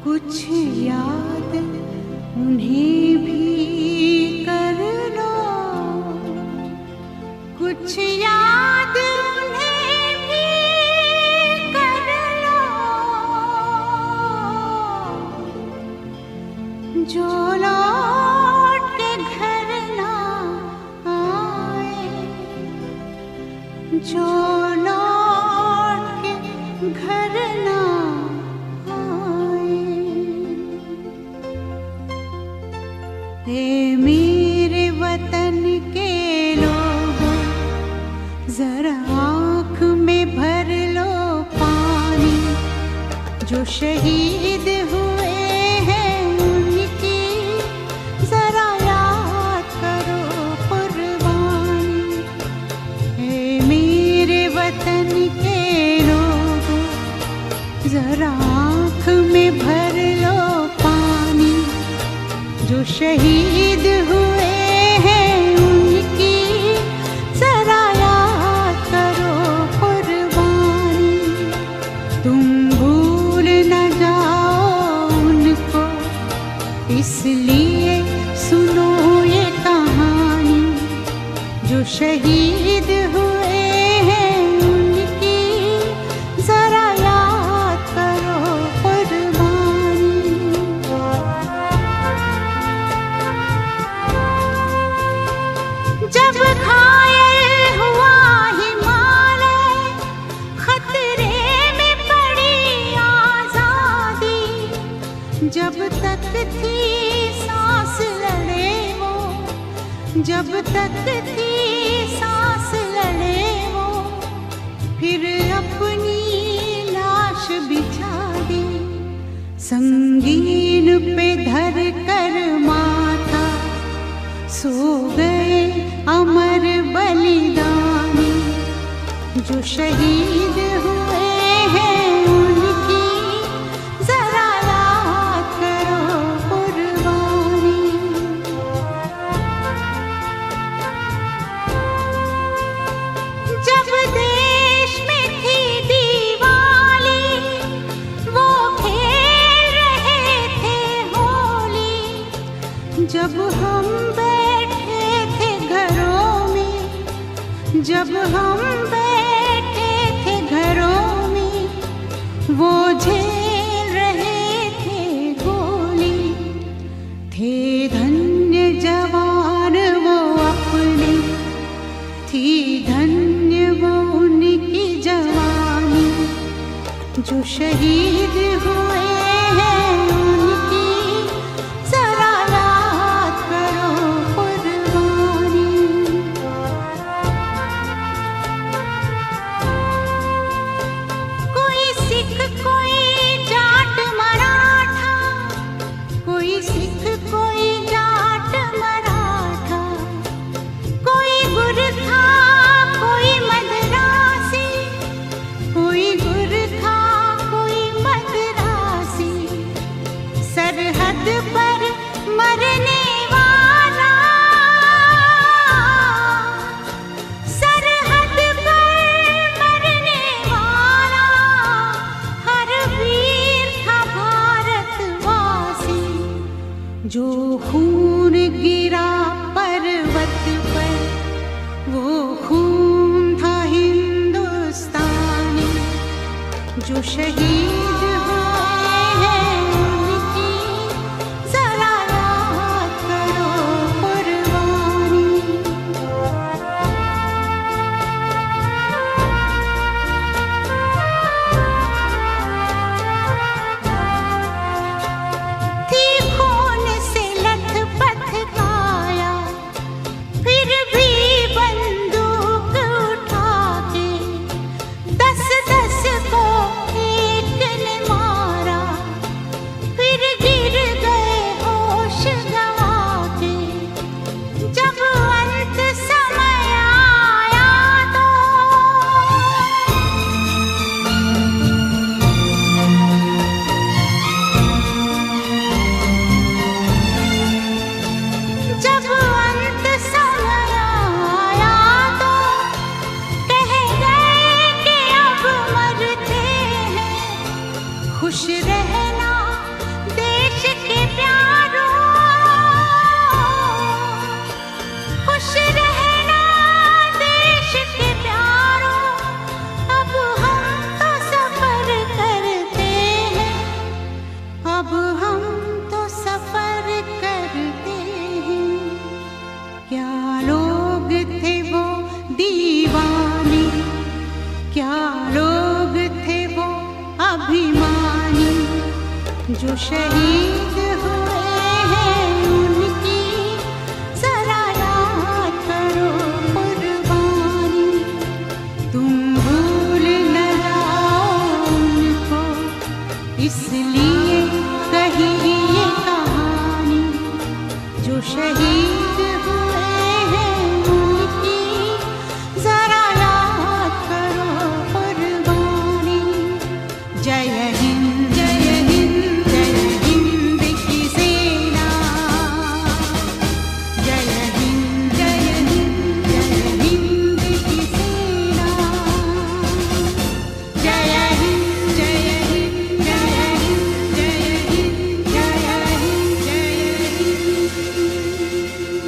कुछ याद उन्हें भी कर लो, कुछ याद उन्हें भी कर लो, जो लौट के घर ना आए, जो लौट के घर ना ए मेरे वतन के लोगों, जरा आँख में भर लो पानी, जो शहीद हुए हैं उनकी जरा याद करो कुर्बानी। ए मेरे वतन के लोगों, जरा आँख में भर लो पानी, जो शहीद हुए हैं उनकी जरा याद करो कुर्बानी। तुम भूल न जाओ उनको, इसलिए सुनो ये कहानी, जो शहीद हुए हैं उनकी जरा याद करो कुर्बानी। जब घायल हुआ हिमालय, खतरे में पड़ी आजादी, जब तक थी सांस लड़े वो, जब तक थी सांस लड़े वो, फिर अपनी लाश बिछा दी, संगीन पे धर कर माथा, सो गए अमर बलिदानी, जो शहीद हुए हैं उनकी जरा याद करो कुर्बानी। जब देश में थी दिवाली, वो खेल रहे थे होली, जब हम जब हम बैठे थे घरों में, वो झेल रहे थे गोली, थे धन्य जवान वो अपने, थी धन्य वो उनकी जवानी, जो शहीद हुए हैं उनकी जरा याद करो कुर्बानी। कोई जाट मराठा, कोई सिख कोई जाट मराठा, कोई गुरखा कोई मद्रासी, कोई गुरखा कोई मद्रासी, सरहद पर मरने वाला, सरहद पर मरने वाला, हर वीर था भारतवासी, जो खून गिरा पर्वत पर, वो खून था हिंदुस्तानी, जो शहीद हुए हैं उनकी जरा याद करो कुर्बानी। थी खून से लथपथ काया, फिर भी बंदूक उठा के 10-10 को एक ने मारा, फिर गिर गए होश गंवा के, जब अंत समय आया तो, जब अंत समय आया तो, कह गए कि अब मरते हैं, खुश रहना प्यारों, खुश रहना देश के प्यारों। अब हम तो सफर करते हैं, अब हम तो सफर करते हैं। क्या लोग थे वो दीवाने, क्या लोग थे वो अभिमानी, जो शहीद हुए हैं उनकी जरा याद करो कुर्बानी। तुम भूल न जाओ उनको, इसलिए कही ये कहानी, जो शहीद हुए हैं उनकी जरा याद करो कुर्बानी। जय हिंद, जय हिंद, जय हिंद की सेना। जय हिंद, जय हिंद, जय हिंद की सेना। जय हिंद, जय हिंद, जय हिंद, जय हिंद, जय हिंद, जय हिंद।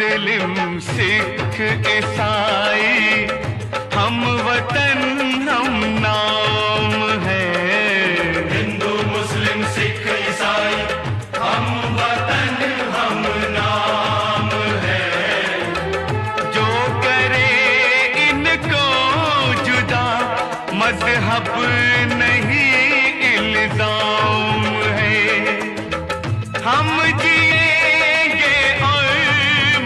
मुस्लिम सिख ईसाई हम वतन हम नाम है। हिंदू मुस्लिम सिख ईसाई हम वतन हम नाम है। जो करे इनको जुदा मजहब नहीं इल्जाम है। हम जिएंगे और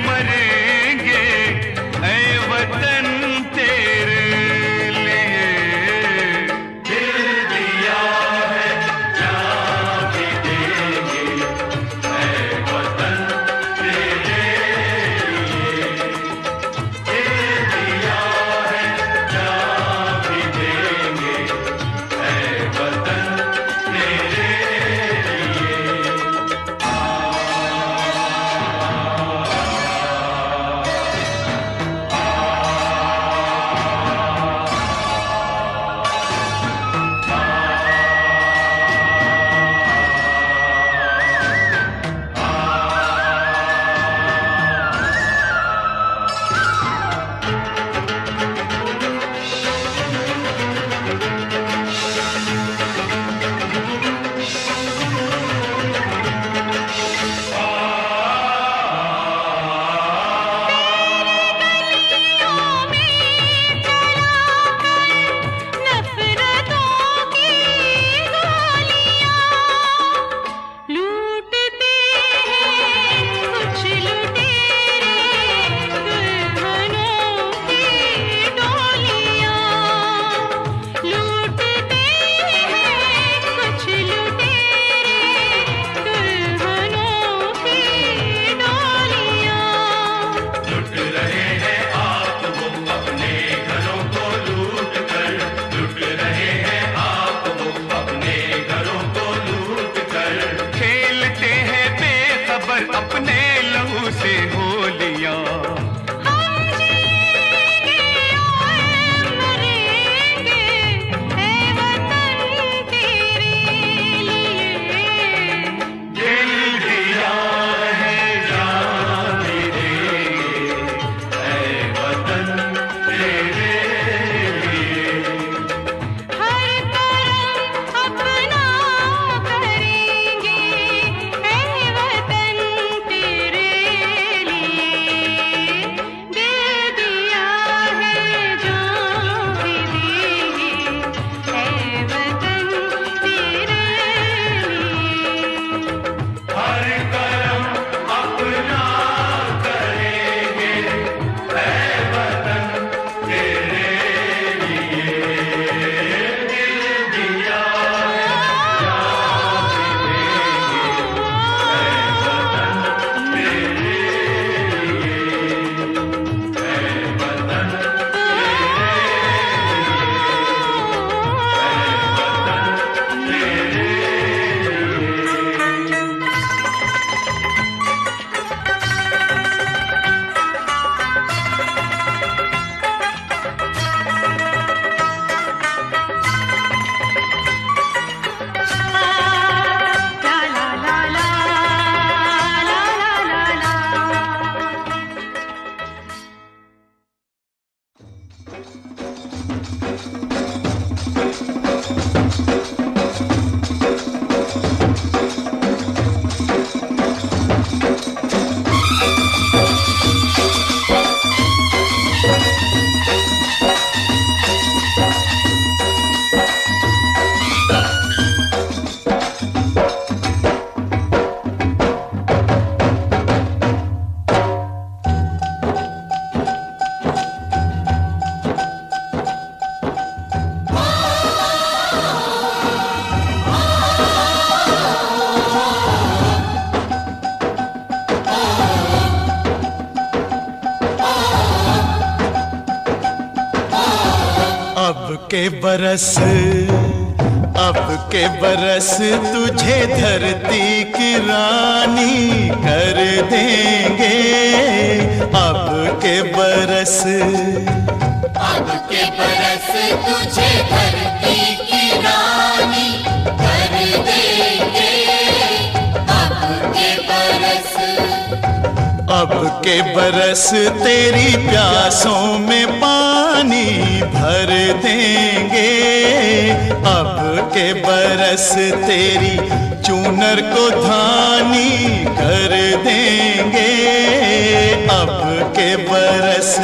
मरेंगे ऐ वतन तेरे लिए। दिल दिया है जान भी देंगे ऐ वतन तेरे लिए। दिल दिया है जान भी देंगे ऐ वतन तेरे लिए। अपने लहू से होलियां हम जिएंगे और मरेंगे ऐ वतन तेरे लिए। दिल दिया है जान भी देंगे ऐ वतन तेरे लिए। हर करम अपना करेंगे ऐ वतन तेरे लिए। दिल दिया है जान भी देंगे ऐ वतन तेरे लिए। हर करम अपना करेंगे ऐ वतन तेरे लिए। दिल दिया है जान भी देंगे ऐ वतन तेरे लिए। ऐ वतन तेरे ला ला ला ला ला ला ला ला। अब के बरस तुझे धरती की रानी कर देंगे। अब के बरस तुझे धरती की रानी कर देंगे। अब के बरस अब के बरस तेरी प्यासों में पानी भर देंगे, अब के बरस तेरी चूनर को धानी कर देंगे, अब के बरस।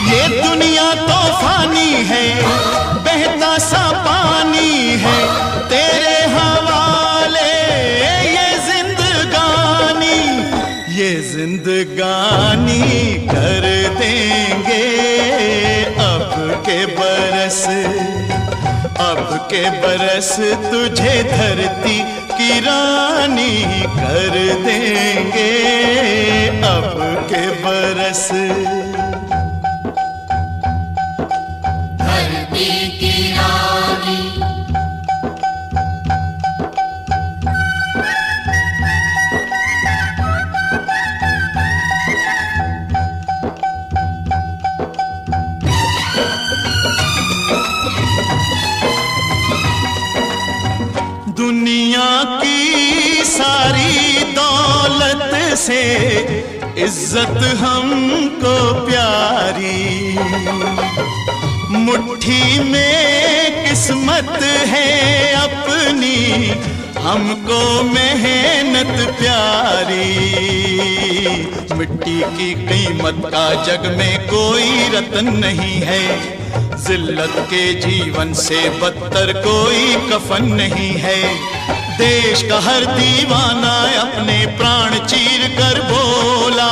ये दुनिया तो फानी है, बहता सा पानी है, तेरे हवाले ये जिंदगानी, ये जिंदगानी कर देंगे, अब के बरस, अब के बरस तुझे धरती की रानी कर देंगे, अब के बरस। धरती की रानी दुनिया की सारी दौलत से इज्जत हमको प्यारी, मुट्ठी में किस्मत है अपनी, हमको मेहनत प्यारी। मिट्टी की कीमत का जग में कोई रतन नहीं है, जिल्लत के जीवन से बदतर कोई कफन नहीं है। देश का हर दीवाना अपने प्राण चीर कर बोला,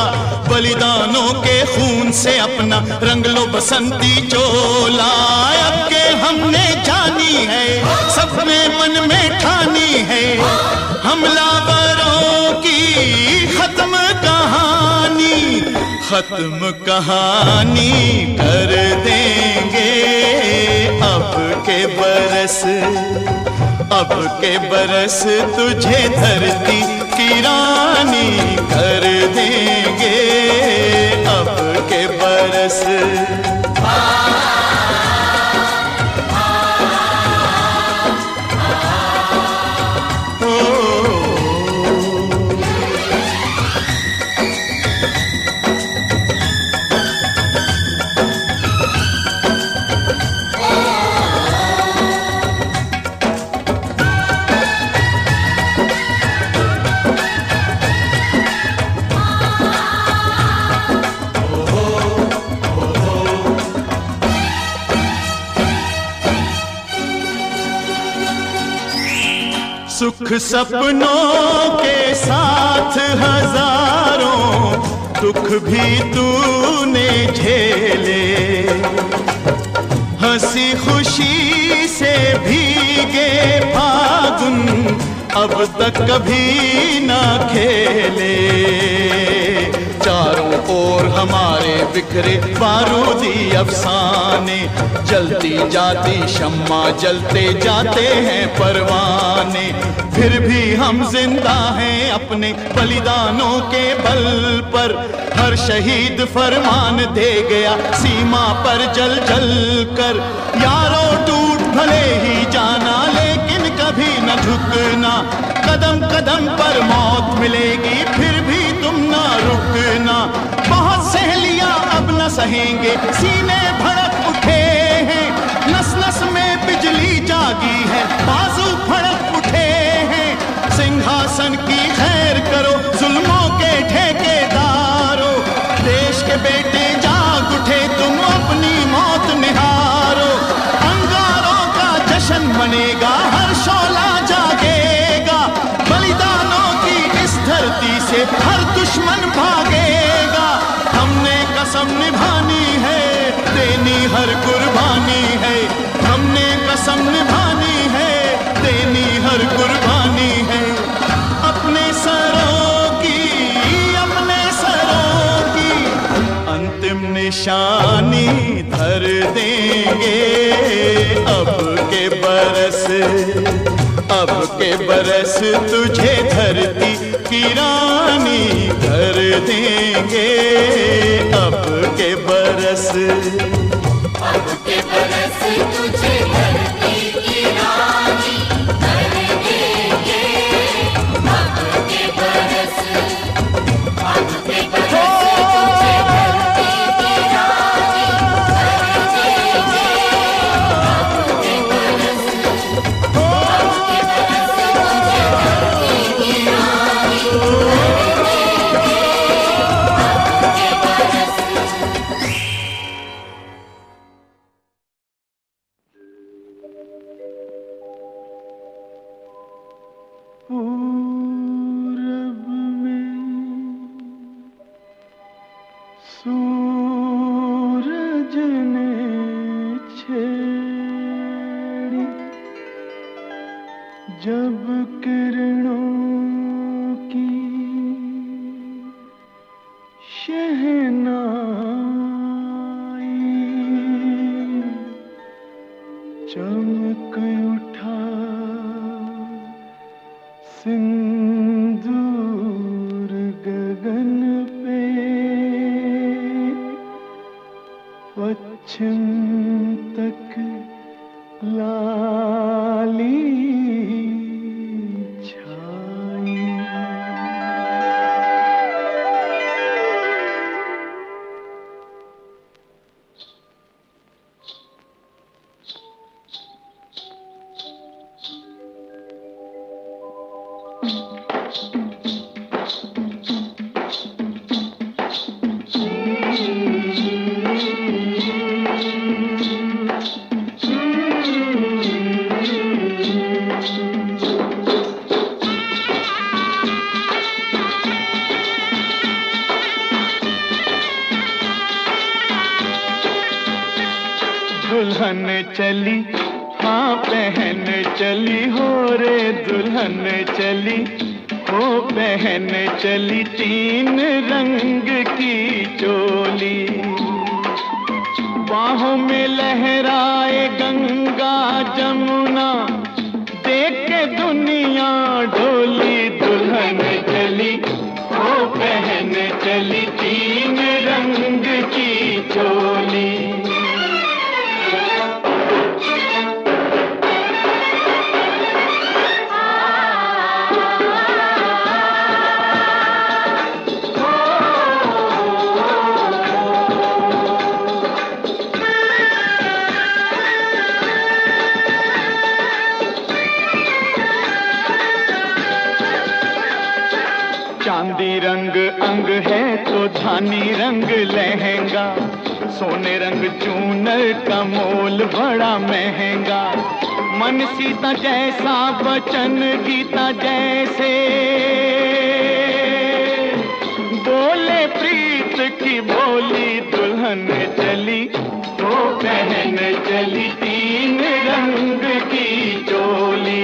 बलिदानों के खून से अपना रंग लो बसंती चोला। अब के हमने जानी है, सबने मन में ठानी है, हमलावरों की खत्म कहानी, खत्म कहानी कर देंगे, अब के बरस, अब के बरस तुझे धरती की रानी कर देंगे, अब के बरस। सुख सपनों के साथ हजारों दुख भी तूने झेले, हंसी खुशी से भीगे फागुन अब तक कभी ना खेले। चारों ओर हमारे बिखरे बारूदी अफसाने, जलती जाती शम्मा जलते जाते हैं परवाने, फिर भी हम जिंदा हैं अपने बलिदानों के बल पर। हर शहीद फरमान दे गया सीमा पर जल जल कर, यारों टूट भले ही जाना लेकिन कभी न झुकना, कदम कदम पर मौत मिलेगी फिर भी तुम ना रुकना। बहुत सह लिया अब न सहेंगे, सीने भड़क उठे हैं, नस नस में बिजली जागी है, बाजू फड़क उठे हैं। सिंहासन की खैर करो जुल्मों के ठेकेदारों, देश के बेटे जाग उठे तुम अपनी मौत निहारो। अंगारों का जश्न मनेगा, हर शोला जागेगा, बलिदानों की इस धरती से हर दुश्मन भागेगा। हमने कसम निभानी है, देनी हर कुर्बानी है, हमने कसम निभानी है, देनी हर कुर्बानी है। अपने सरों की, अपने सरों की अंतिम निशानी धर देंगे, अब के बरस, अब के बरस तुझे धरती की रानी कर देंगे, अब के बरस, अब के बरस तुझे धरती की रानी कर देंगे, अब के बरस, अब के बरस। पूरब में सूरज ने छेड़ी जब किरणों की शहनाई, चमक उठा सिंदूर गगन पे, पश्चिम तक लाली छाई। दुल्हन चली, हाँ बहन चली हो रे, दुल्हन चली हो बहन चली, तीन रंग की चोली, बाहों में लहराए गंगा जमुना, देख के दुनिया डोली। दुल्हन चली हो बहन चली, तीन रंग की चोली। चांदी रंग अंग है तो धानी रंग लहंगा, सोने रंग चूनर का मोल बड़ा महंगा। मन सीता जैसा वचन गीता जैसे, बोले प्रीत की बोली। दुल्हन चली वो बहन चली, तीन रंग की चोली।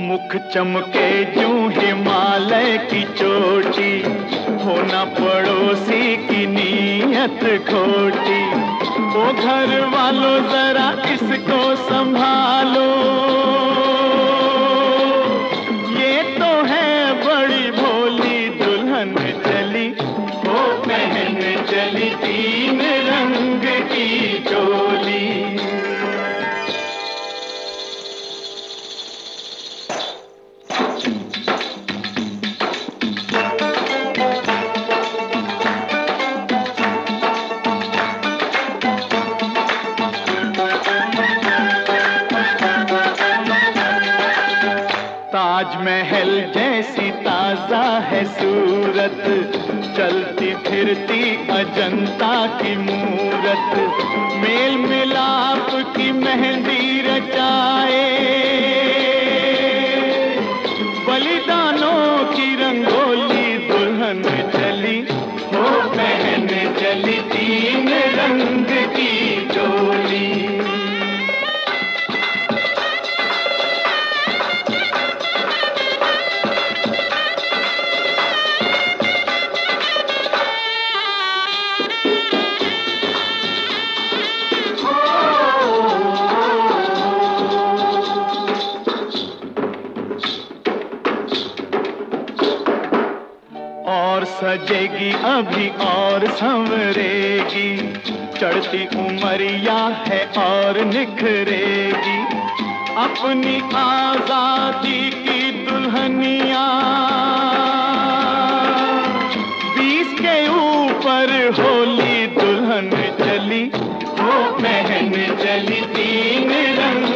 मुख चमके यूं हिमालय की चोटी, होना पड़ोसी की नीयत खोटी। ओ घर वालों जरा इसको संभालो, ये तो है बड़ी भोली। दुल्हन चली ओ बहन चली, तीन रंग की चोली। ताजमहल जैसी ताजा है सूरत, चलती फिरती अजंता की मूरत। मेल मिलाप की मेहंदी रचाए, बलिदानों की रंगोली। दुल्हन चली वो बहन चली, तीन रंग की चोली। और सजेगी अभी और संवरेगी, चढ़ती उमरिया है और निखरेगी। अपनी आजादी की दुल्हनिया 20 के ऊपर होली। दुल्हन चली वो बहन चली, तीन रंग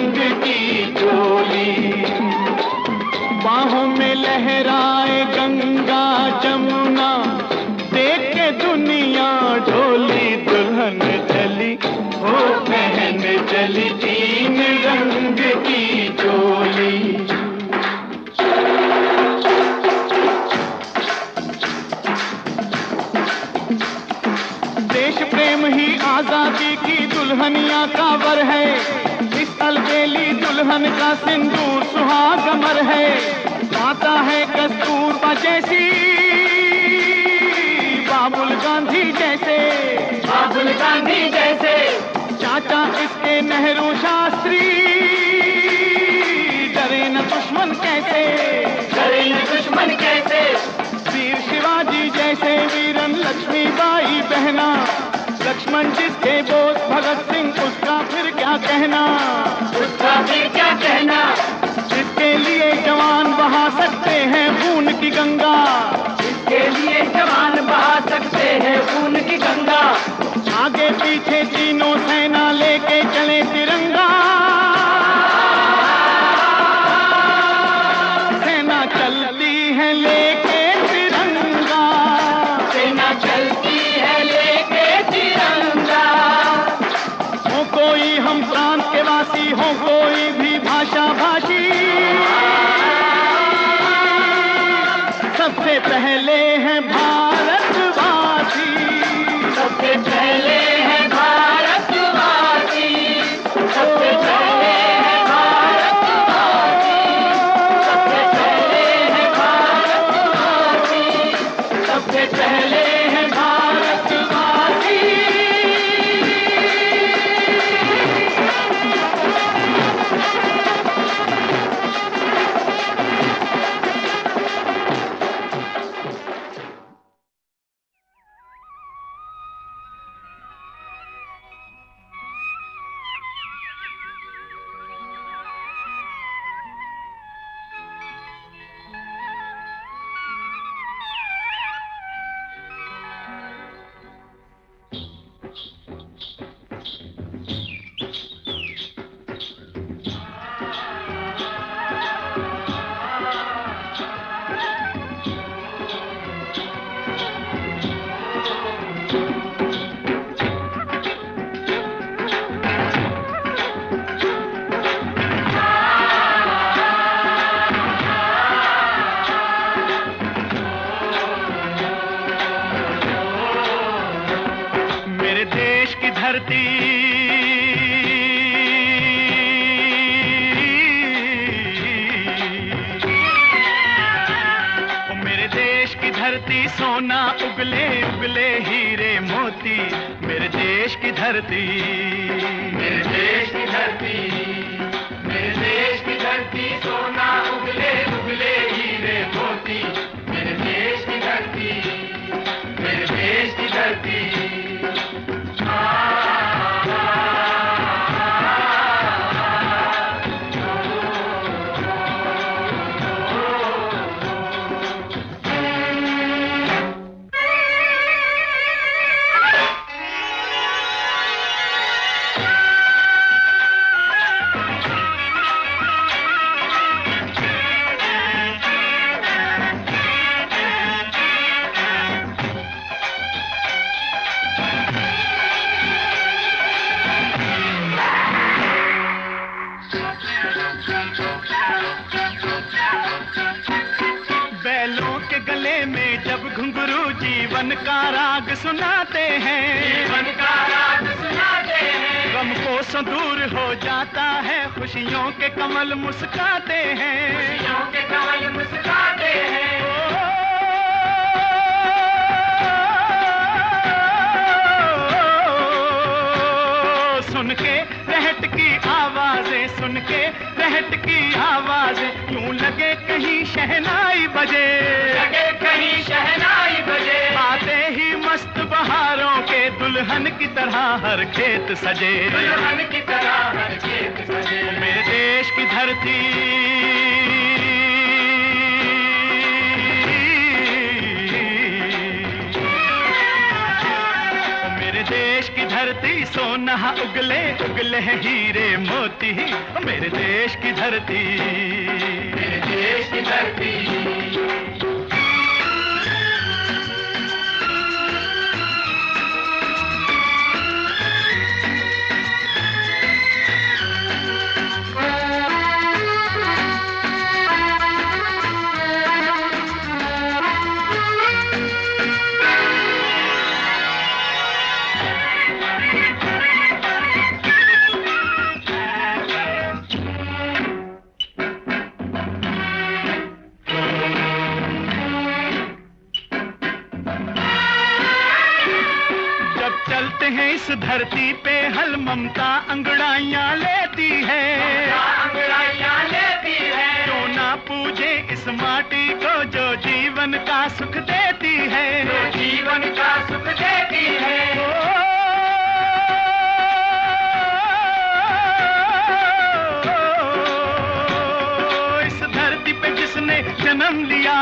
देश प्रेम ही आजादी की दुल्हनिया का वर है, इस अलबेली दुल्हन का सिंदूर सुहाग अमर है। माता है कस्तूरबा जैसी, बाबुल गांधी जैसे, बाबुल गांधी जैसे, चाचा इसके नेहरू शास्त्री, डरे न दुश्मन कैसे, डरे न दुश्मन कैसे। वीर शिवाजी जैसे वीरन लक्ष्मीबाई बहना, लक्ष्मण जिसके बोस भगत सिंह उसका फिर क्या कहना, उसका फिर क्या कहना। जिसके लिए जवान बहा सकते हैं खून की गंगा, इसके लिए जवान बहा सकते हैं खून की गंगा। आगे पीछे तीनों सेना लेके चले तिरंगा, सेना चलती है लेके तिरंगा, सेना चलती है लेके तिरंगा। हो कोई हम प्रांत के वासी, हो कोई भी भाषा भाषी, सबसे पहले है भारतवासी, सबसे पहले है भारतवासी, सबसे पहले है भारतवासी, सबसे पहले है भारतवासी, सबसे पहले है भारतवासी। सोना उगले उगले हीरे मोती, मेरे देश की धरती, मेरे देश की धरती, मेरे देश की धरती, सोना उगले उगले हीरे मोती, मेरे देश की धरती, मेरे देश की धरती। बैलों के गले में जब घुंघरू जीवन का राग सुनाते हैं, जीवन का राग सुनाते हैं, गम को सो दूर हो जाता है, खुशियों के कमल मुस्काते हैं, खुशियों के कमल मुस्काते हैं। सुन के रहट की आवाजें, सुन के रहट की आवाजें, यूं लगे कहीं शहनाई बजे, लगे कहीं शहनाई बजे, आते ही मस्त बहारों के दुल्हन की तरह हर खेत सजे, दुल्हन की तरह हर खेत सजे। मेरे देश की धरती, मेरे देश की धरती, सोना उगले उगले हीरे मोती, मेरे देश की धरती, मेरे देश की धरती। चलते हैं इस धरती पे हल ममता अंगड़ाइयाँ लेती है, अंगड़ाइयाँ लेती है। क्यों ना पूजे इस माटी को जो जीवन का सुख देती है, जो जीवन का सुख देती है। इस धरती पे जिसने जन्म लिया,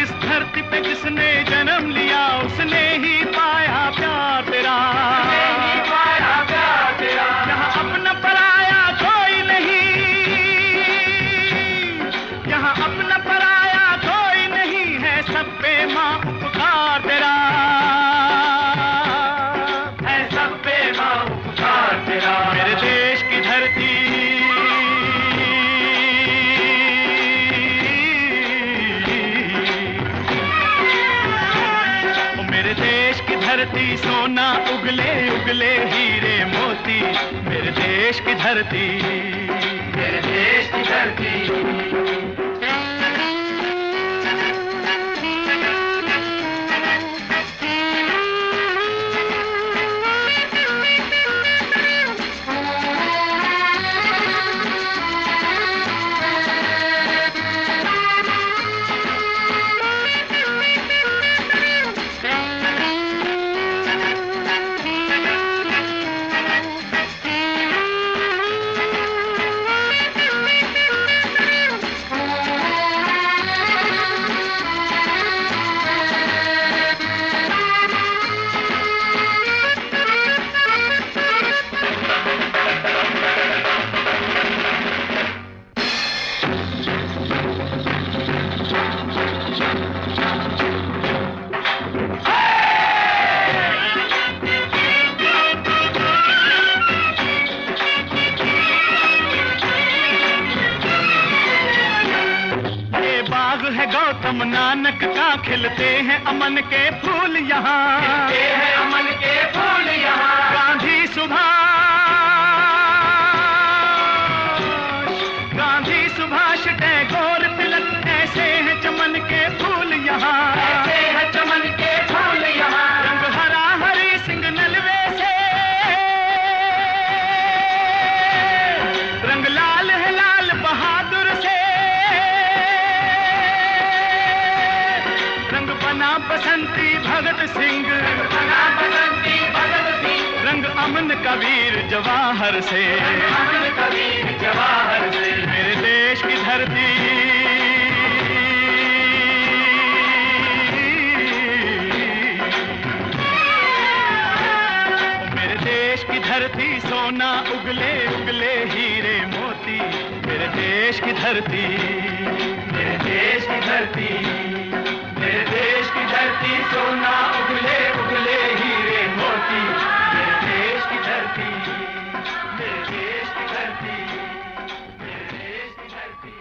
इस धरती पे जिसने जन्म लिया, उसने ही पाया प्यार तेरा, पाया प्यार तेरा। यहाँ अपना पराया कोई नहीं, यहाँ अपना पराया कोई नहीं है, सब पे माँ उपकार तेरा है, सब पे माँ उपकार तेरा। मेरे देश की धरती, मेरे देश की धरती सोना उगले उगले हीरे मोती, मेरे देश की धरती, मेरे देश की धरती। गौतम नानक का खिलते हैं अमन के फूल यहाँ, खिलते हैं अमन के फूल यहाँ। गांधी सुभाष टैगोर तिलक, ऐसे हैं चमन के फूल यहाँ, ऐसे हैं चमन के फूल यहाँ। रंग हरा हरी सिंह नलवे से, रंग लाल है लाल बहादुर से, रंग बना बसंती भगत सिंह, बना बसंती भगत सिंह। रंग अमन कबीर जवाहर से, अमन कबीर जवाहर से। मेरे देश की धरती, मेरे देश की धरती सोना उगले उगले हीरे मोती, मेरे देश की धरती, मेरे देश की धरती, मेरे देश की धरती सोना उगले उगले हीरे मोती। मेरे देश की धरती, मेरे देश की धरती, मेरे देश की धरती।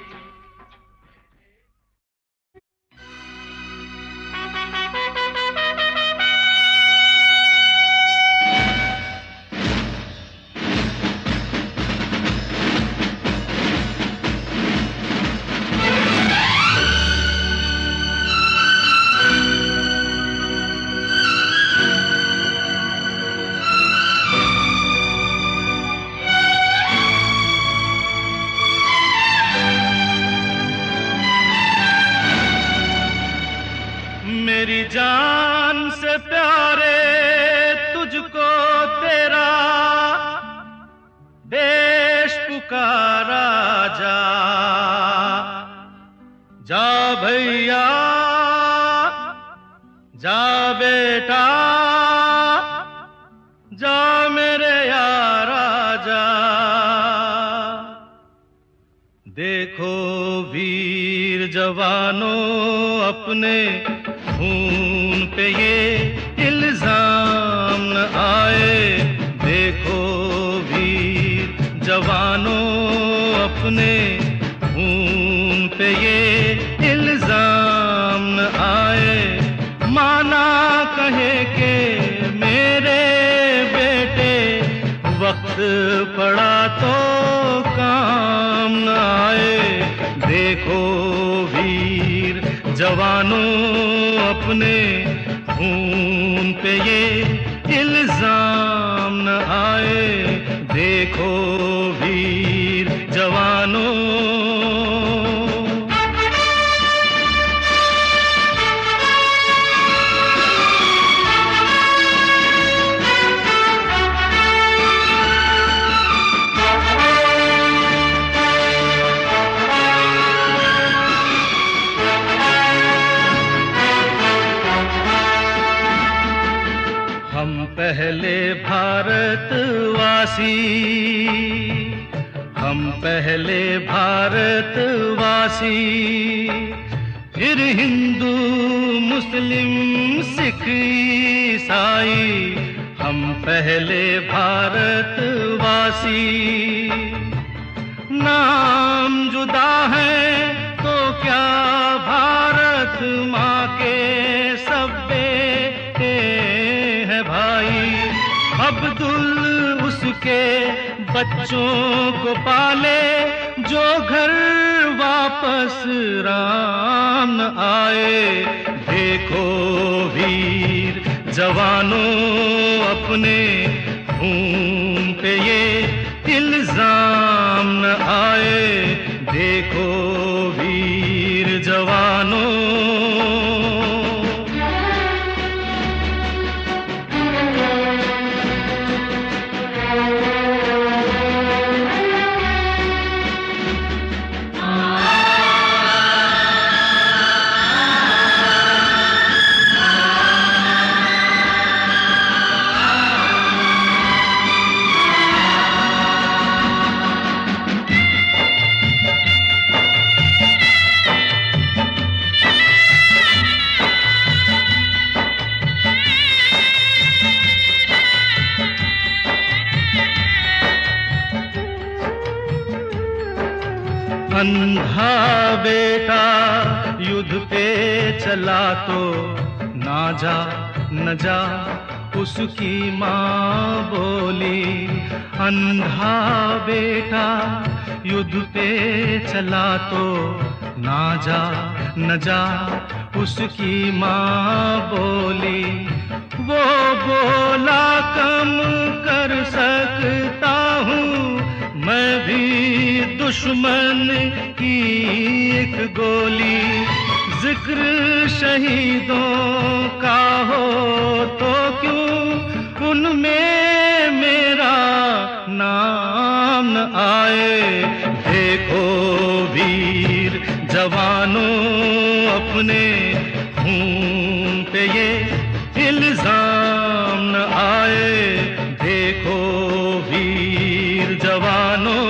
मेरी जान से प्यारे तुझको तेरा देश पुकारा जा, जा भैया जा बेटा जा मेरे यारा जा। देखो वीर जवानों अपने खून पे ये इल्जाम न आए, देखो वीर जवानों अपने खून पे ये इल्जाम न आए। माना कहे के मेरे बेटे वक्त पड़ा तो काम न आए, देखो वीर जवानों अपने खून पे ये इल्जाम न आए। देखो वीर जवानों, हम पहले भारतवासी, हम पहले भारतवासी, फिर हिंदू मुस्लिम सिख ईसाई, हम पहले भारतवासी। नाम जुदा है तो क्या भारत माँ के सब बेटे हैं भाई। अब्दुल उसके बच्चों को पाले, जो घर वापस राम न आए। देखो वीर जवानों, अपने खून पे ये इल्जाम न आए। देखो वीर जवानों, अंधा बेटा युद्ध पे चला तो ना जा न जा उसकी माँ बोली। अंधा बेटा युद्ध पे चला तो ना जा न जा उसकी माँ बोली। वो बोला कम कर सकता हूँ मैं भी दुश्मन की एक गोली। जिक्र शहीदों का हो तो क्यों उनमें मेरा नाम न आए। देखो वीर जवानों, अपने खून पे ये इल्जाम न आए। देखो वीर जवानों,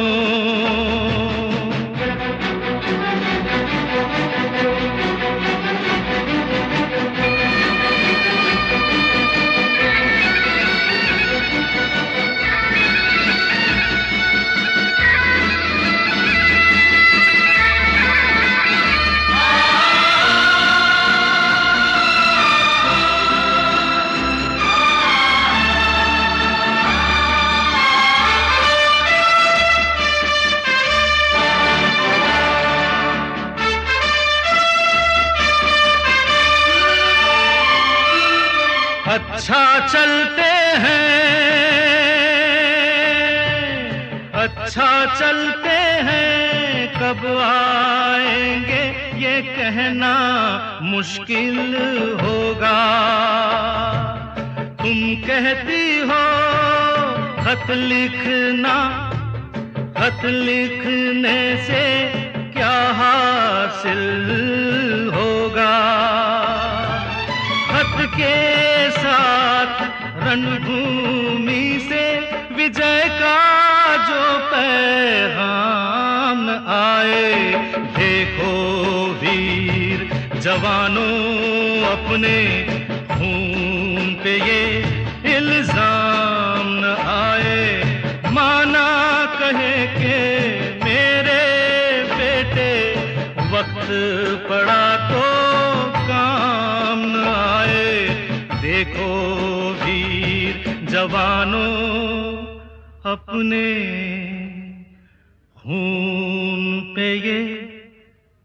अच्छा चलते हैं, अच्छा चलते हैं, कब आएंगे ये कहना मुश्किल होगा। तुम कहती हो खत लिखना, खत लिखने से क्या हासिल होगा। खत के साथ रणभूमि से विजय का जो पैगाम न आए। देखो वीर जवानों, अपने खून पे ये इल्जाम न आए। माना कहे के मेरे बेटे वक्त पड़ा तो काम न आए। देखो वीर जवानों, अपने खून पे ये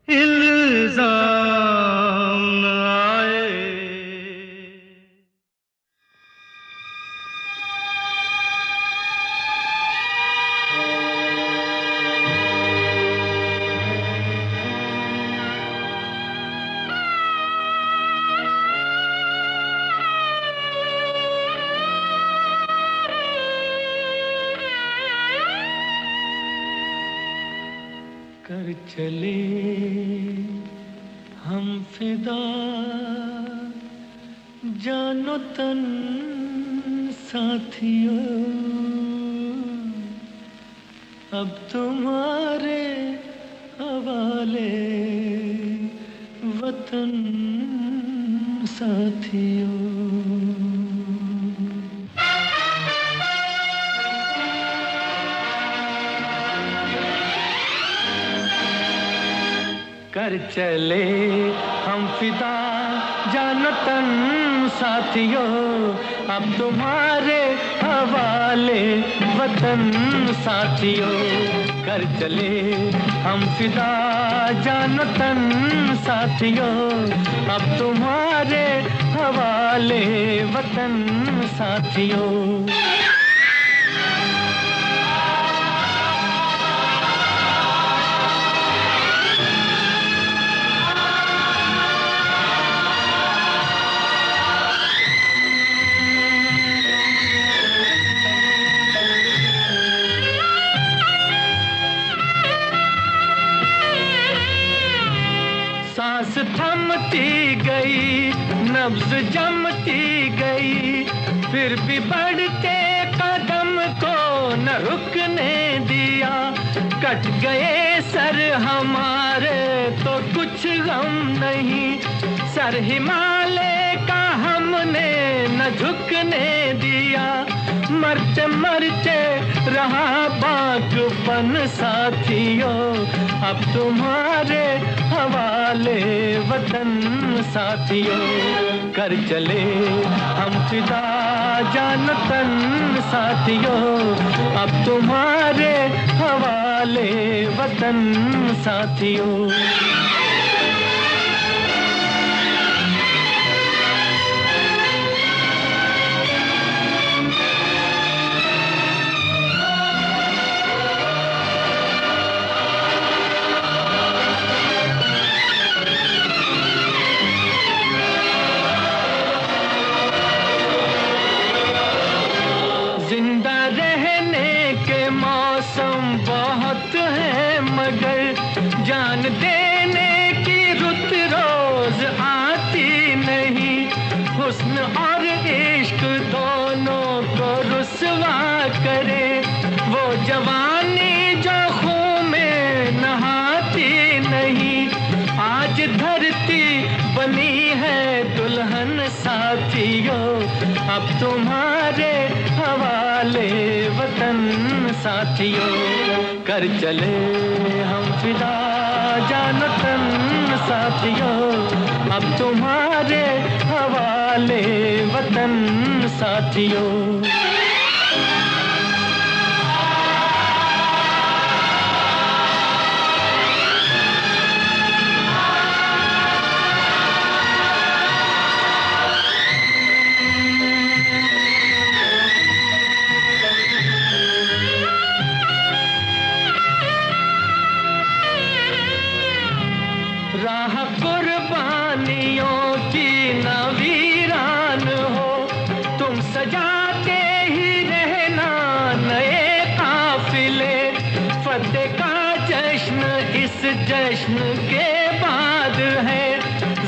इल्जाम न आए। कर चले हम फिदा जानो तन साथियों, अब तुम्हारे हवाले वतन साथियों। कर चले हम फिदा जानो तन साथियों, अब तुम्हारे हवाले वतन साथियों। कर चले हम फिदा जानो तन साथियों, अब तुम्हारे हवाले वतन साथियों। सांस थमती गई, नब्ज जमती गई, फिर भी बढ़ते कदम को न रुकने दिया। कट गए सर हमारे तो कुछ गम नहीं, सर हिमालय का हमने न झुकने दिया। मरते मरते रहा बागपन साथियों, अब तुम्हारे हवाले वतन साथियों। कर चले हम फिदा जानो तन साथियों, अब तुम्हारे हवाले वतन साथियों। जिंदा रहने के मौसम बहुत है, मगर जान देने की रुत रोज आती नहीं। हुस्न और इश्क दोनों को रुसवा करे, वो जवानी जो खून में नहाती नहीं। आज धरती बनी है दुल्हन साथियों, अब तुम्हारे हवाले वतन साथियों। कर चले हम फिदा जानो तन साथियों, अब तुम्हारे हवाले वतन साथियों। राह कुर्बानियों की न वीरान हो, तुम सजाते ही रहना नए काफिले। फतेह का जश्न इस जश्न के बाद है,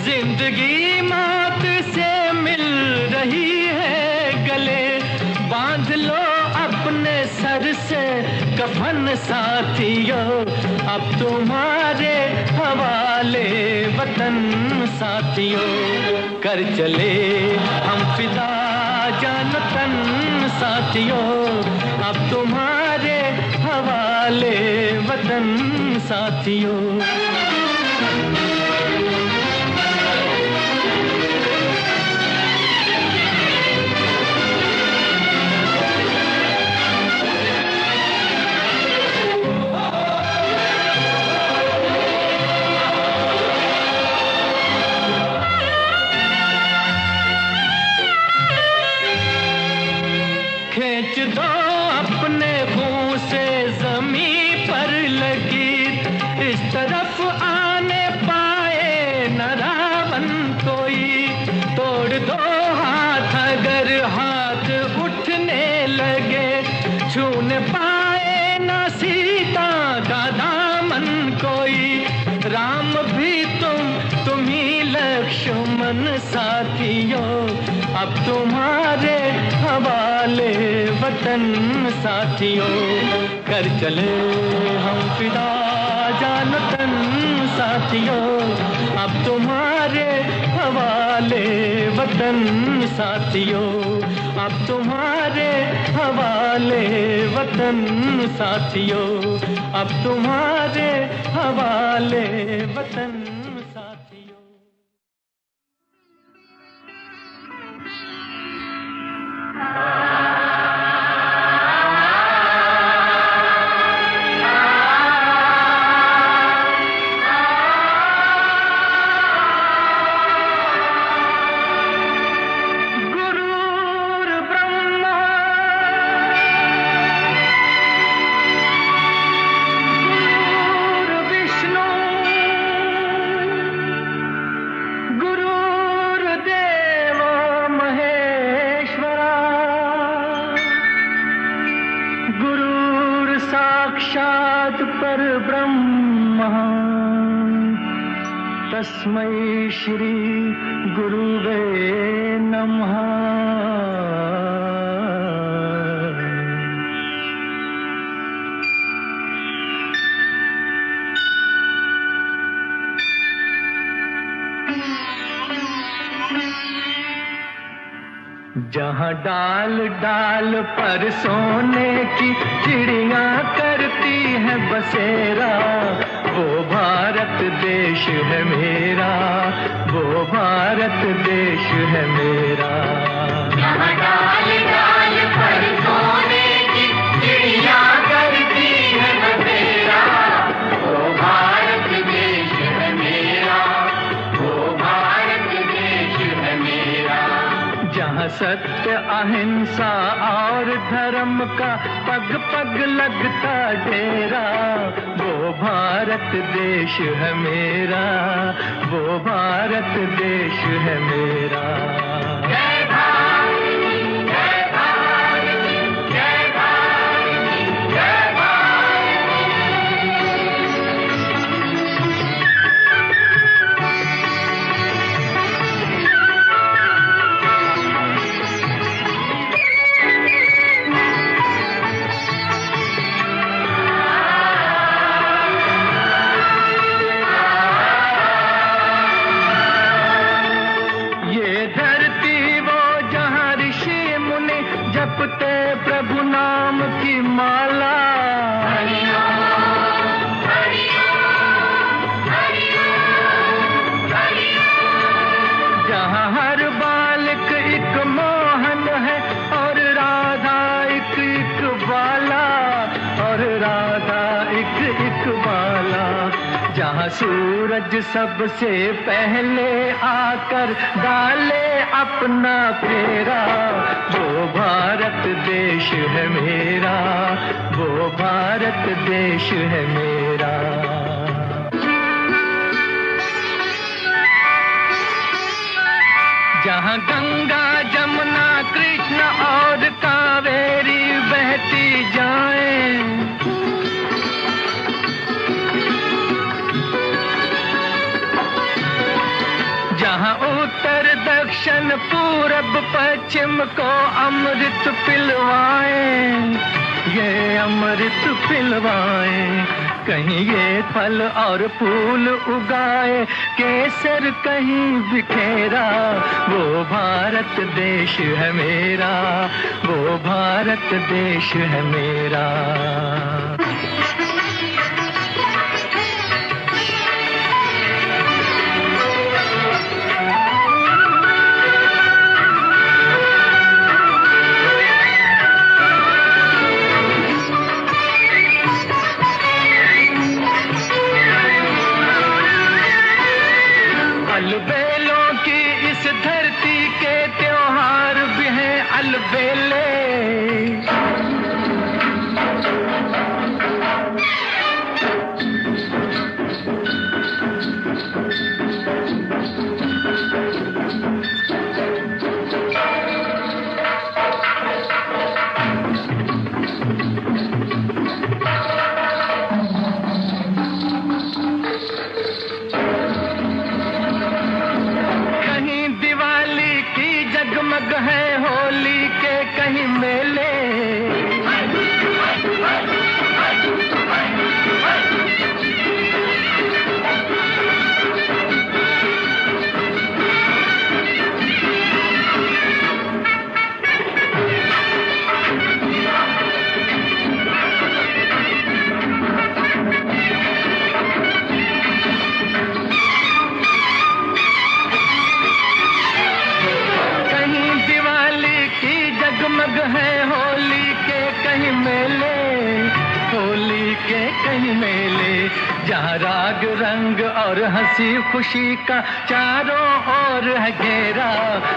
जिंदगी मौत से मिल रही है गले। बांध लो अपने सर से कफन साथियों, अब तुम्हारे हवाले वतन साथियों। कर चले हम फिदा जानो तन साथियों, अब तुम्हारे हवाले वतन साथियों। खींच दो अपने मुंह से जमीन पर लगी, इस तरफ आने पाए न रावण कोई। तोड़ दो हाथ अगर हाथ उठने लगे, छूने पाए न सीता का दामन को। तुम्हारे हवाले वतन साथियों, कर चले हम फिदा जान तन साथियों, अब तुम्हारे हवाले वतन साथियों, अब तुम्हारे हवाले वतन साथियों, अब तुम्हारे हवाले वतन साथियों। तस्मै श्री गुरुवे नमः। जहाँ डाल डाल पर सोने की चिड़ियाँ करती है बसेरा, वो भारत देश है मेरा, वो भारत देश है मेरा। जहाँ डाल डाल पर सोने की चिड़ियाँ करती है बसेरा, वो भारत देश है मेरा, वो भारत देश है मेरा। जहाँ सत्य अहिंसा और धर्म का पग पग लगता डेरा, वो भारत देश है मेरा, वो भारत देश है मेरा। जय भारत, जय भारत, जय भारत, जय जपते प्रभु नाम की माला, जहाँ हर बालक एक मोहन है और राधा एक एक बाला, और राधा एक एक बाला। जहाँ सूरज सबसे पहले आकर डाले अपना फेरा, वो भारत देश है मेरा, वो भारत देश है मेरा। जहाँ गंगा जमुना कृष्ण और कावेरी बहती जाएं, जहाँ उत्तर दक्षिण पूरब पश्चिम को अमृत पिलवाएं, ये अमृत पिलवाएं। कहीं ये फल और फूल उगाए, केसर कहीं बिखेरा, वो भारत देश है मेरा, वो भारत देश है मेरा। अलबेलों की इस धरती के त्योहार भी हैं अलबेले, जगमग है कहीं मेले। जगमग है होली के कहीं मेले, होली के कहीं मेले, जहाँ राग रंग और हंसी खुशी का चारों ओर है घेरा।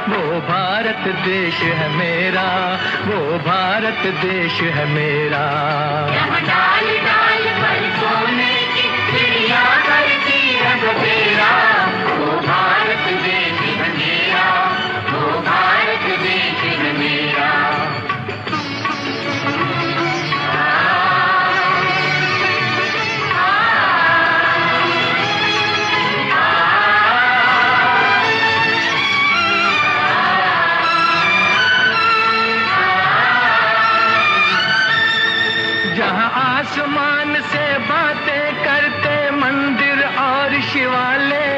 वो भारत देश है मेरा, वो भारत देश है मेरा। यहाँ डाल डाल पर सोने की चिड़िया करती है बसेरा। वो भारत देश है मेरा, वो भारत देश है मेरा। जहाँ आसमान से बातें करते मंदिर और शिवालय,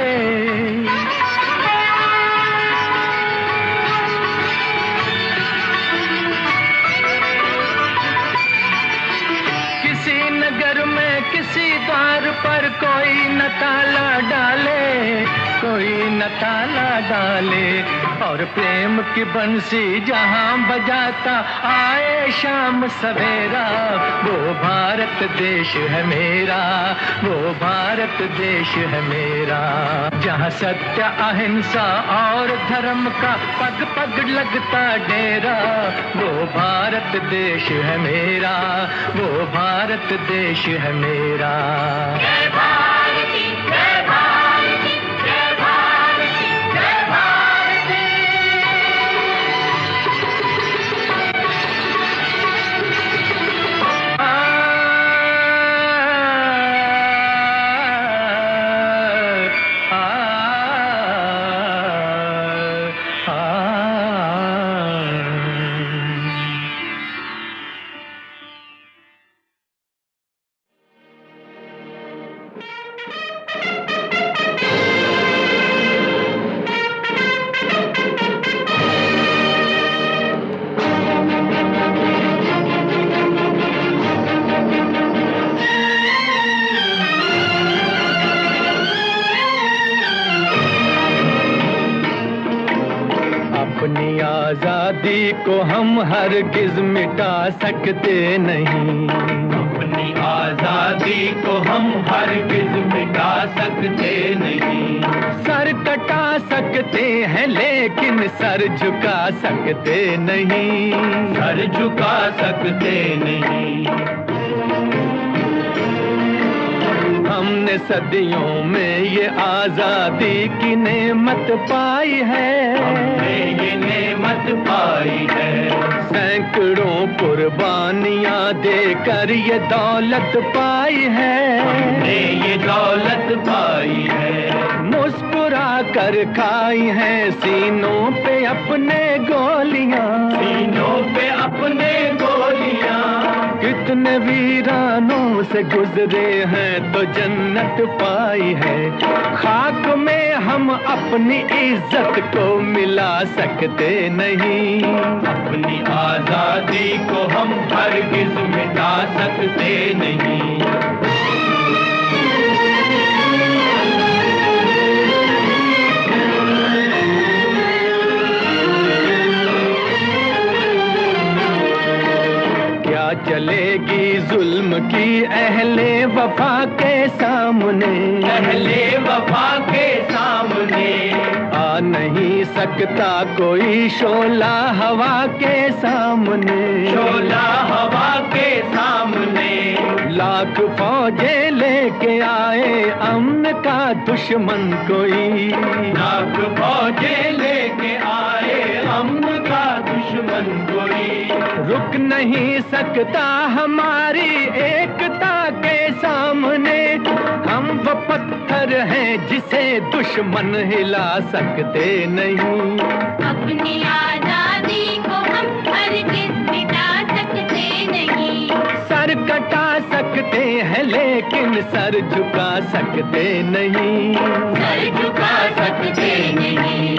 किसी नगर में किसी द्वार पर कोई न ताला डाले, कोई न ताला डाले, और प्रेम की बंसी जहाँ बजाता आए शाम सवेरा। वो भारत देश है मेरा, वो भारत देश है मेरा। जहाँ सत्य अहिंसा और धर्म का पग पग लगता डेरा। वो भारत देश है मेरा, वो भारत देश है मेरा। जय भारती, जय भारती, जय भारती, जय भारती। अपनी आजादी को हम हरगिज मिटा सकते नहीं, अपनी आजादी को हम हरगिज मिटा सकते नहीं। सर कटा सकते हैं लेकिन सर झुका सकते नहीं, सर झुका सकते नहीं। हमने सदियों में ये आजादी की नेमत पाई है, हमने ये नेमत पाई है। सैकड़ों कुर्बानियां देकर ये दौलत पाई है, हमने ये दौलत पाई है। मुस्कुरा कर खाई है सीनों पे अपने गोलियां, सीनों पे अपने गोलियां। कितने वीरानों से गुजरे हैं तो जन्नत पाई है। खाक में हम अपनी इज्जत को मिला सकते नहीं, अपनी आजादी को हम हरगिज मिटा सकते नहीं। चलेगी जुल्म की अहले वफा के सामने, अहले वफा के सामने। आ नहीं सकता कोई शोला हवा के सामने, शोला हवा के सामने। लाख फौजें लेके आए अमन का दुश्मन कोई, लाख फौजें लेके आए अमन का दुश्मन कोई। रुक नहीं सकता हमारी एकता के सामने। हम वो पत्थर हैं जिसे दुश्मन हिला सकते नहीं। अपनी आजादी को हम हरगिज हैं लेकिन सर झुका सकते नहीं, सर झुका सकते नहीं।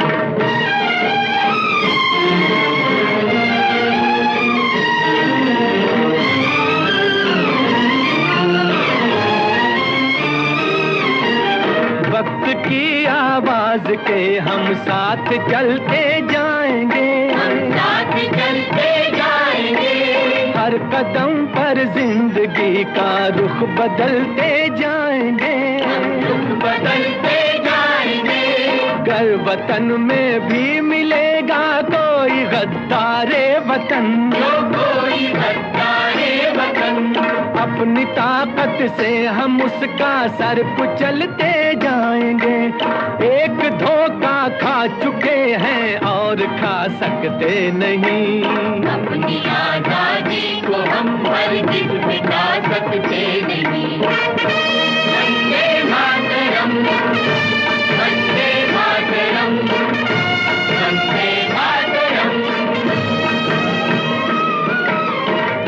वक्त की आवाज के हम साथ चलते जाएंगे, हम साथ चलते जाएंगे। हर कदम पर जिंदगी का रुख बदलते जाएंगे, रुख बदलते जाएंगे। गर वतन में भी मिलेगा कोई गद्दारे वतन, जो कोई गद्दारे वतन, अपनी ताकत से हम उसका सर कुचलते जाएंगे। एक धोखा खा चुके हैं और खा सकते नहीं, अपनी आजादी को हम हरगिज़ मिटा सकते नहीं। वंदे मातरम, वंदे मातरम, वंदे मातरम।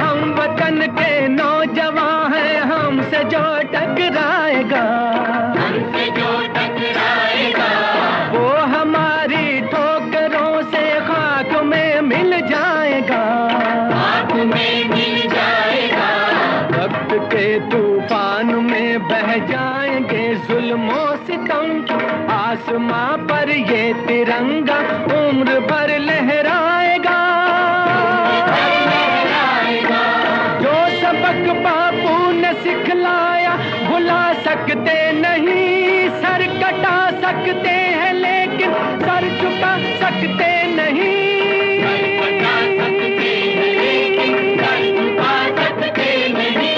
हम वतन के नौजवान हैं, हमसे जो टकराएगा, हमसे जो टकराएगा, वो हमारी ठोकरों से खाक में मिल जाएगा, खाक में मिल जाएगा। वक्त के तूफान में बह जाएंगे जुल्मों सितम, आसमां पर ये तिरंगा उम्र भर लहराएगा। जो सबक बापू ने सिखलाया भुला सकते नहीं, सर कटा सकते हैं लेकिन सर झुका सकते नहीं। बता सकते हैं लेकिन सर झुका सकते नहीं।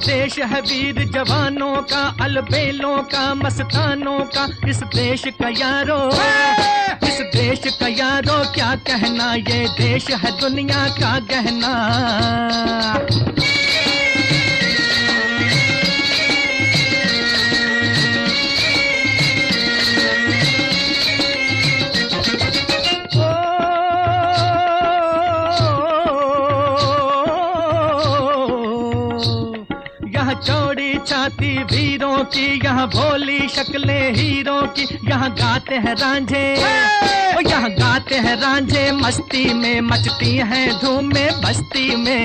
देश है वीर जवानों का, अलबेलों का, मस्तानों का, इस देश का यारो, इस देश का यारो क्या कहना, ये देश है दुनिया का गहना। चौड़ी छाती वीरों की, यहाँ भोली शक्लें हीरों की, यहाँ गाते हैं रांझे, यहाँ गाते हैं रांझे, मस्ती में मचती हैं धूमें बस्ती में।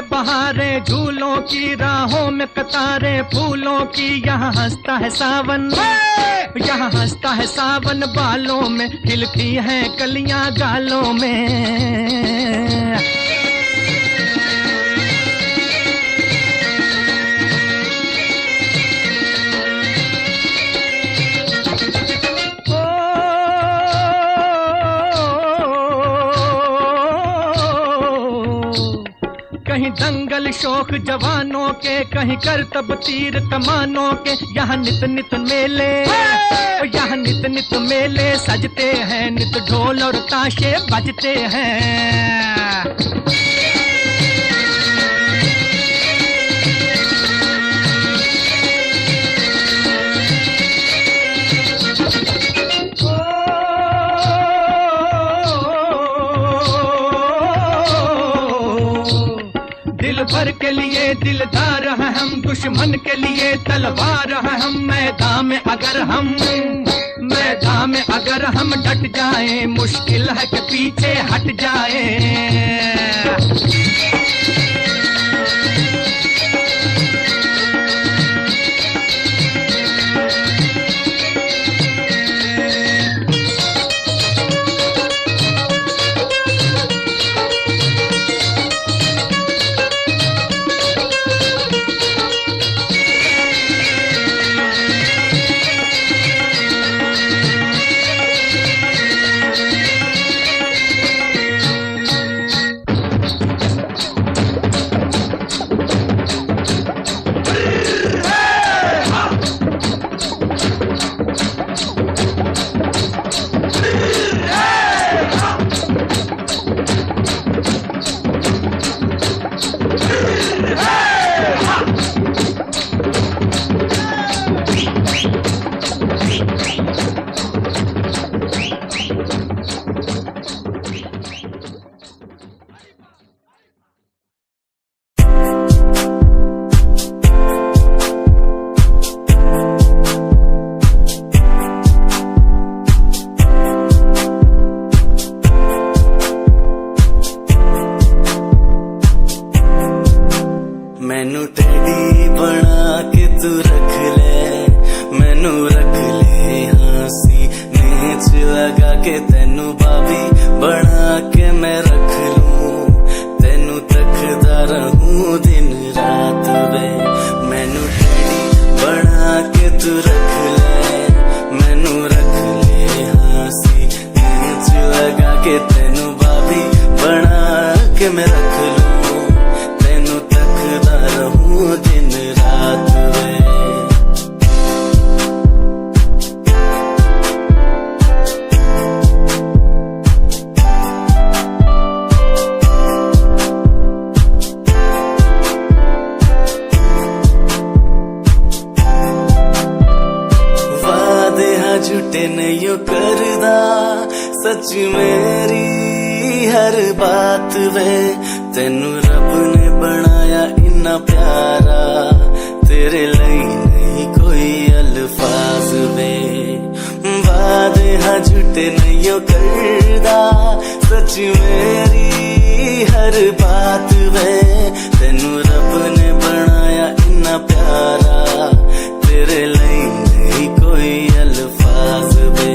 बहारें झूलों की, राहों में कतारें फूलों की, यहाँ हंसता है सावन, यहाँ हंसता है सावन, बालों में खिलती हैं कलियां गालों में। कहीं दंगल शौक जवानों के, कहीं करतब तीर कमानों के, यहाँ नित नित मेले, यहाँ नित नित मेले सजते हैं, नित ढोल और ताशे बजते हैं। दिल भर के लिए दिलदार हैं हम, दुश्मन के लिए तलवार हैं हम। मैदान में अगर हम डट जाएं, मुश्किल है कि पीछे हट जाएं। के तेनू भाभी बना के मैं रख लूं, तेनू तकदा रहूं दिन रात वे। मैनू डैडी बना के तू रख ले, मैनू रख ले हासी च लगा के तेनू भाभी बना के मैं रख लूं, तेनू तकदा रहूं दिन रात वे। झूठे नहीं करदा सच मेरी हर बात वे। तेनू रब ने बनाया इन्ना प्यारा, तेरे लिए नहीं कोई अल्फाज वे। वादे हाँ झूठे नहीं करदा सच मेरी हर बात वे। तेनू रब ने बनाया इन्ना प्यारा, तेरे लिए नहीं कोई अल्फाज वे।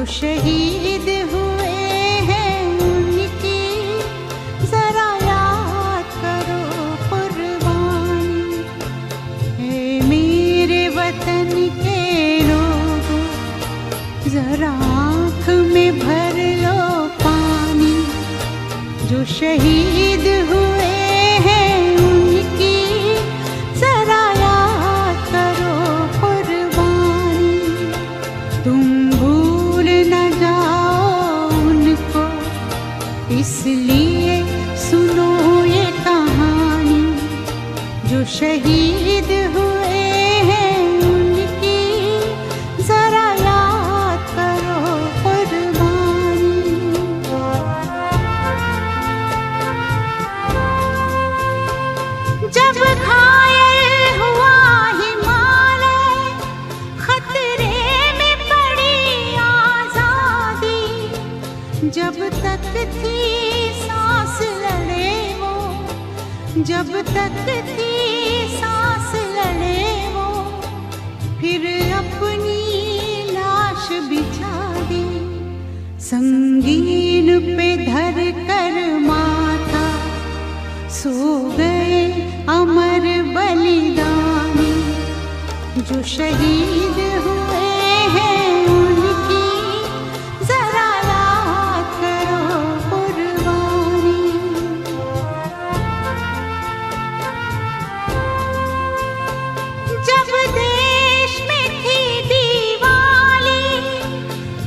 शहीद हुए हैं उनकी जरा याद करो कुर्बानी। है मेरे वतन के लोगों जरा आँख में भर लो पानी। जो शहीद हुए हैं उनकी जरा याद करो कुर्बानी। तुम भूल न जाओ उनको जब तक थी सांस लड़े वो, जब तक थी सांस लड़े वो, फिर अपनी लाश बिछा दी संगीन पे धर कर माथा। सो गए अमर बलिदानी जो शहीद हुए हैं, उनकी जरा याद करो कुर्बानी। जब देश में थी दिवाली,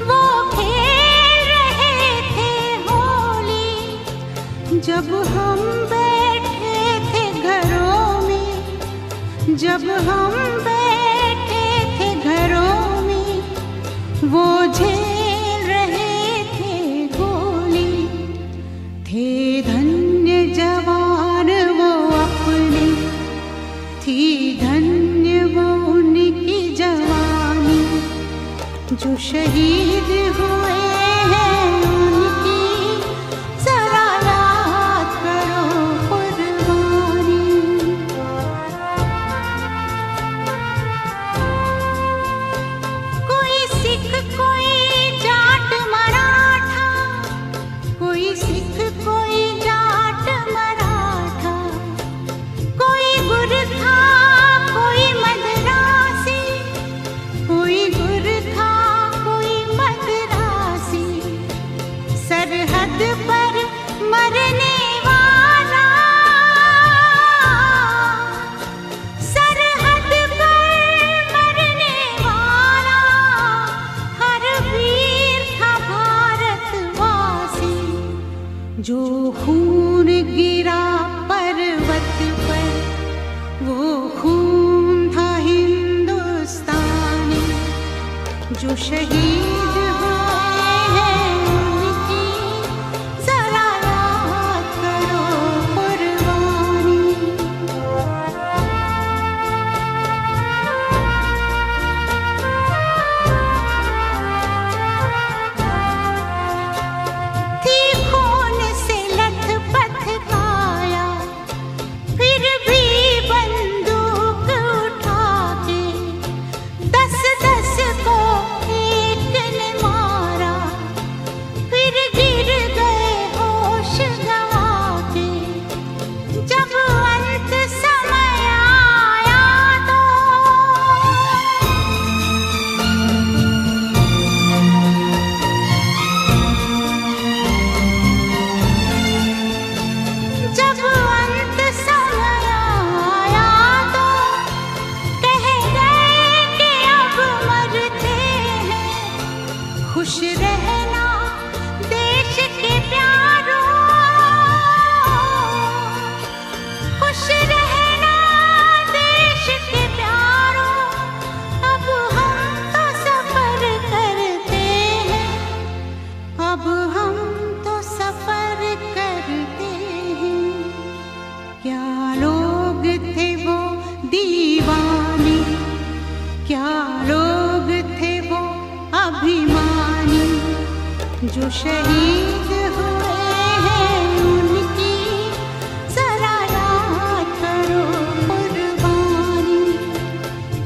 वो खेल रहे थे होली। जब हम बैठे थे घरों में, जब हम बैठे थे घरों में, वो झेल रहे थे गोली। थे धन्य जवान वो अपने, थी धन्य वो उनकी जवानी जो शहीद हुए हैं, उनकी जरा याद करो कुर्बानी। कोई सिख कोई जाट मराठा, कोई सिख कोई जाट मराठा, कोई गुरखा कोई मद्रासी, कोई गुरखा कोई मद्रासी। सरहद पर मरने वाला, सरहद पर मरने वाला, हर वीर था भारतवासी। जो खून गिरा पर्वत पर, वो खून था हिंदुस्तानी जो शहीद हुए हैं, उनकी जरा याद करो कुर्बानी। थी खून से लथपथ काया, फिर भी बंदूक उठा के 10-10 को एक ने मारा। फिर गिर गए होश गंवा के, जब अंत समय आया तो जब अंत समय आया तो कह गए कि अब मरते हैं। खुश रहना देश के प्यारों, खुश रहना देश के प्यारों। अब हम तो सफर करते हैं, अब हम तो सफर करते हैं। क्या लोग थे वो दीवाने, क्या लोग थे वो अभिमानी जो शहीद हुए हैं, उनकी जरा याद करो कुर्बानी।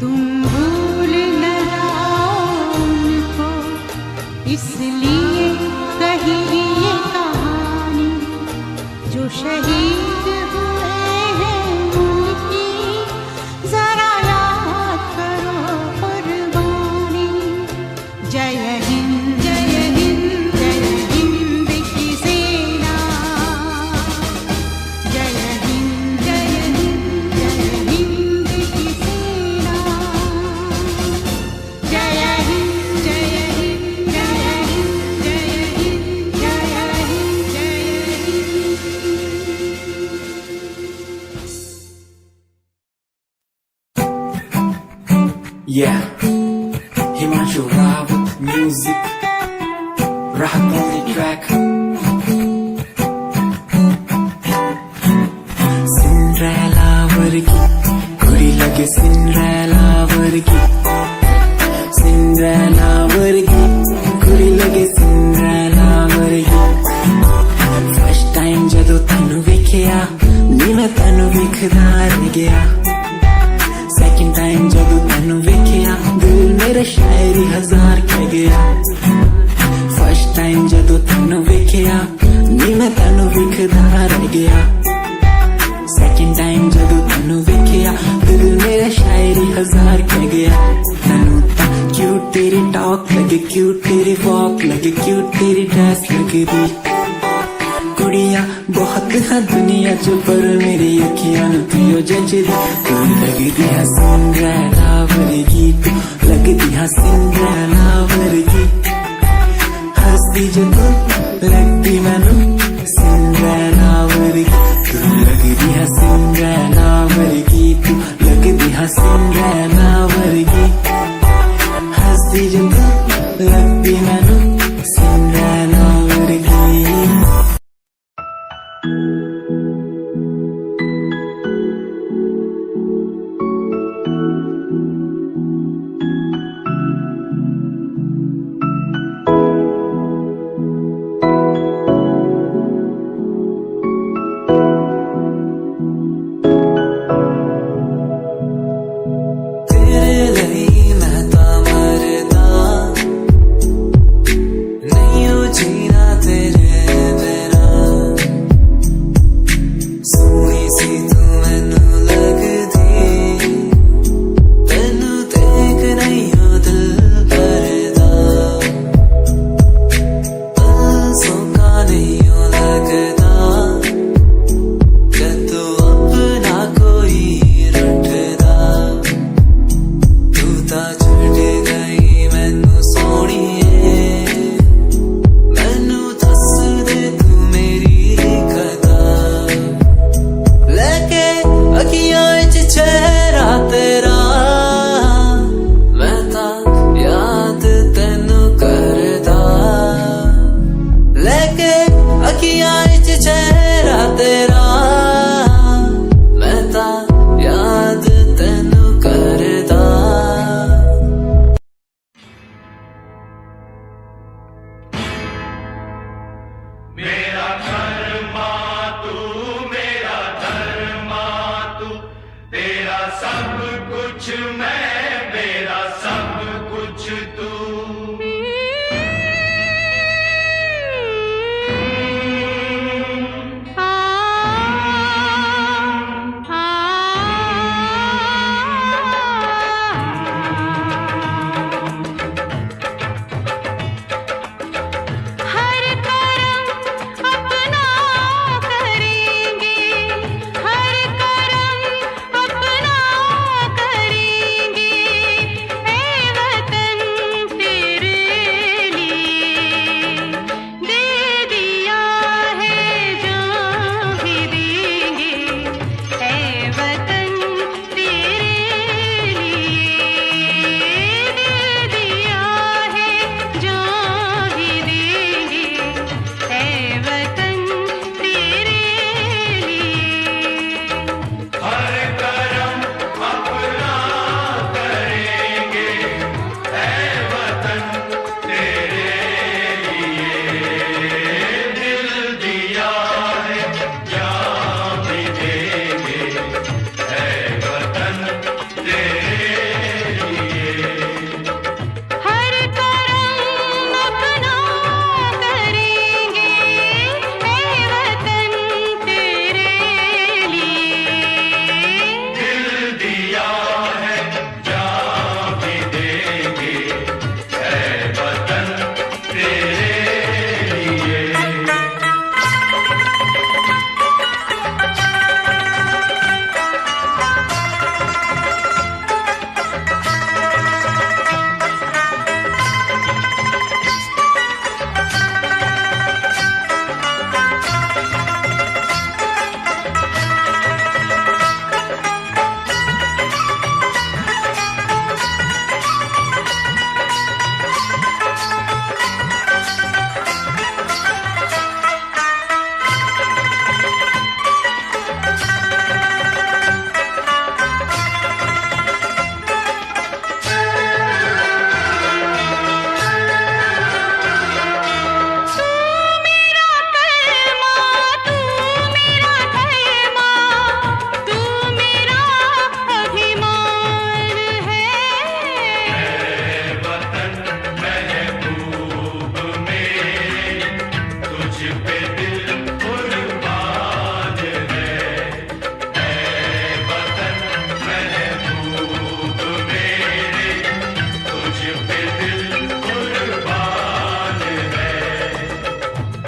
तुम भूल न जाओ उनको, इसलिए कही ये कहानी जो शहीद हुए हैं, उनकी जरा याद करो कुर्बानी। जय हिंद जय हिंद जय हिंद की सेना, जय हिंद जय हिंद जय हिंद की सेना, जय हिंद जय हिंद जय हिंद जय हिंद जय हिंद जय Hind. Yeah, Himanshu Rao music, rock on the track. Cinderella वर्गी कुड़ी लगे, Cinderella वर्गी, Cinderella वर्गी कुड़ी लगे, Cinderella वर्गी। विखदा रह गया सेकंड टाइम जदों तैनू वेखिया दिल मेरा शायरी हजार कह गया फर्स्ट टाइम जदों तैनू वेखिया नी मैं तैनू विखदा रह गया सेकंड टाइम जदों तैनू वेखिया दिल मेरा शायरी हजार कह गया तैनू तां क्यूट तेरी टॉक लगे क्यूट तेरी वॉक लगे क्यूट तेरी ड्रेस लगदी कुड़ियां बहुत है दुनिया च पर मेरी अखियां तू जजदी तू लगदी है सिंड्रेला वर्गी तू लगदी है सिंड्रेला वर्गी हंसदी जो तू लगदी मैनू सिंड्रेला वर्गी तू लगदी है सिंड्रेला वर्गी तू लगदी है सिंड्रेला वर्गी हंसदी जो तू लगदी मैनू सिंड्रेला वर्गी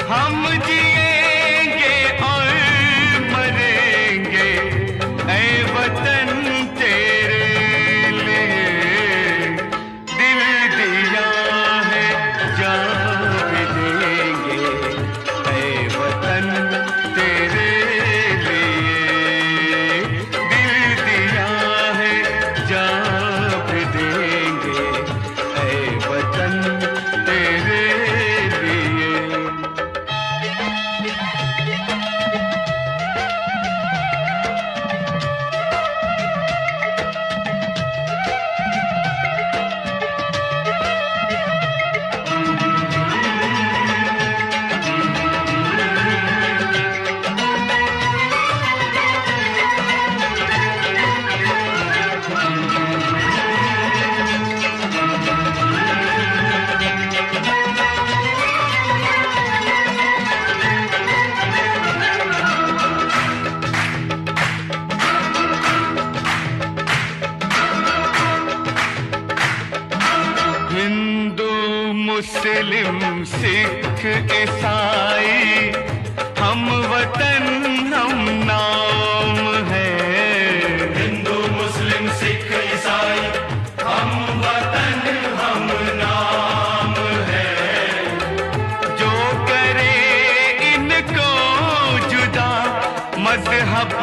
हम जिएंगे और मरेंगे ऐ वतन तेरे लिए, दिल दिया है जान भी देंगे ऐ वतन तेरे लिए, दिल दिया है जान भी देंगे ऐ वतन तेरे लिए। हिंदू मुस्लिम सिख ईसाई हम वतन हम नाम है, हिंदू मुस्लिम सिख ईसाई हम वतन हम नाम है, जो करे इनको जुदा मजहब